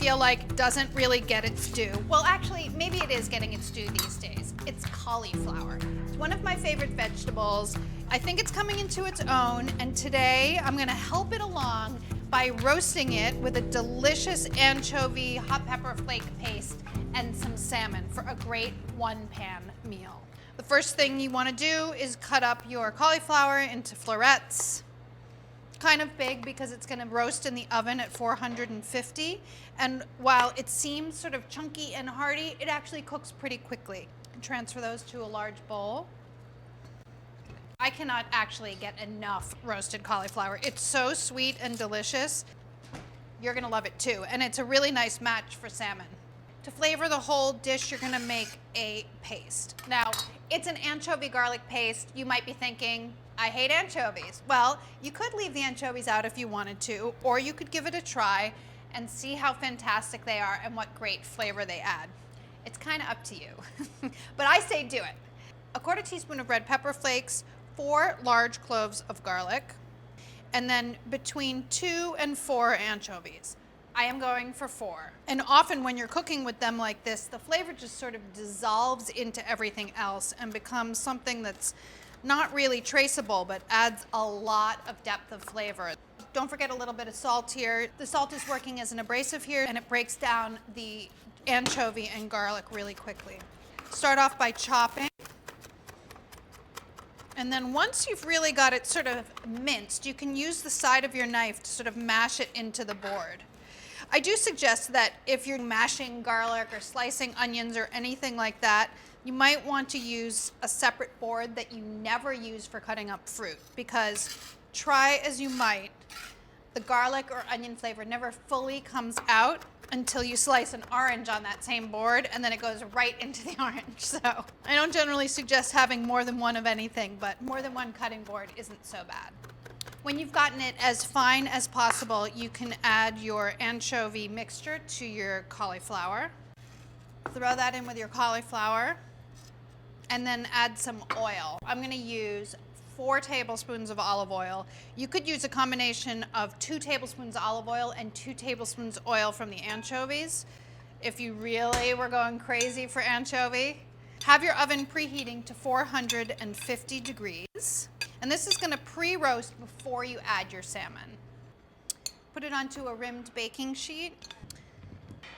feel like doesn't really get its due. Well, actually, maybe it is getting its due these days. It's cauliflower. It's one of my favorite vegetables. I think it's coming into its own, and today I'm gonna help it along by roasting it with a delicious anchovy hot pepper flake paste and some salmon for a great one-pan meal. The first thing you want to do is cut up your cauliflower into florets. Kind of big because it's going to roast in the oven at 450. And while it seems sort of chunky and hearty, it actually cooks pretty quickly. Transfer those to a large bowl. I cannot actually get enough roasted cauliflower. It's so sweet and delicious. You're going to love it too. And it's a really nice match for salmon. To flavor the whole dish, you're gonna make a paste. Now, it's an anchovy garlic paste. You might be thinking, I hate anchovies. Well, you could leave the anchovies out if you wanted to, or you could give it a try and see how fantastic they are and what great flavor they add. It's kind of up to you, but I say do it. A quarter teaspoon of red pepper flakes, 4 large cloves of garlic, and then between 2 and 4 anchovies. I am going for 4. And often when you're cooking with them like this, the flavor just sort of dissolves into everything else and becomes something that's not really traceable, but adds a lot of depth of flavor. Don't forget a little bit of salt here. The salt is working as an abrasive here, and it breaks down the anchovy and garlic really quickly. Start off by chopping. And then once you've really got it sort of minced, you can use the side of your knife to sort of mash it into the board. I do suggest that if you're mashing garlic or slicing onions or anything like that, you might want to use a separate board that you never use for cutting up fruit, because try as you might, the garlic or onion flavor never fully comes out until you slice an orange on that same board, and then it goes right into the orange. So I don't generally suggest having more than one of anything, but more than one cutting board isn't so bad. When you've gotten it as fine as possible, you can add your anchovy mixture to your cauliflower. Throw that in with your cauliflower, and then add some oil. I'm gonna use 4 tablespoons of olive oil. You could use a combination of 2 tablespoons olive oil and 2 tablespoons oil from the anchovies if you really were going crazy for anchovy. Have your oven preheating to 450 degrees. And this is gonna pre-roast before you add your salmon. Put it onto a rimmed baking sheet.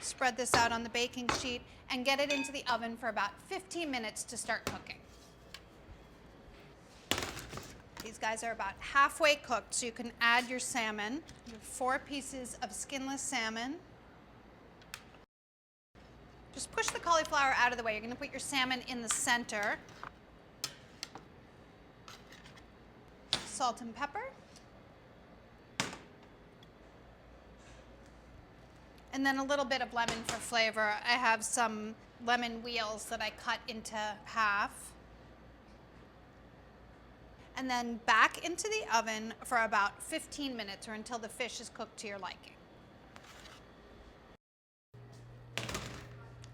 Spread this out on the baking sheet and get it into the oven for about 15 minutes to start cooking. These guys are about halfway cooked, so you can add your salmon. You have 4 pieces of skinless salmon. Just push the cauliflower out of the way. You're gonna put your salmon in the center. Salt and pepper. And then a little bit of lemon for flavor. I have some lemon wheels that I cut into half. And then back into the oven for about 15 minutes or until the fish is cooked to your liking.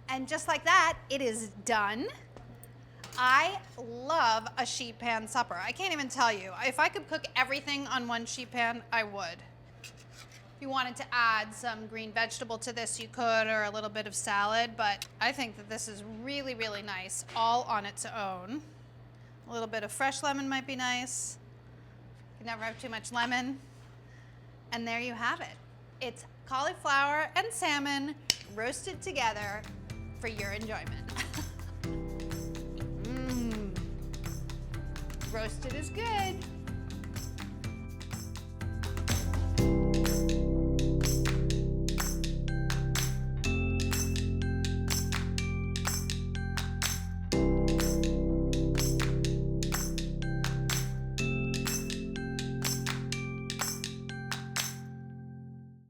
And just like that, it is done. I love a sheet pan supper. I can't even tell you. If I could cook everything on one sheet pan, I would. If you wanted to add some green vegetable to this, you could, or a little bit of salad, but I think that this is really, really nice all on its own. A little bit of fresh lemon might be nice. You can never have too much lemon. And there you have it. It's cauliflower and salmon roasted together for your enjoyment. Roasted is good.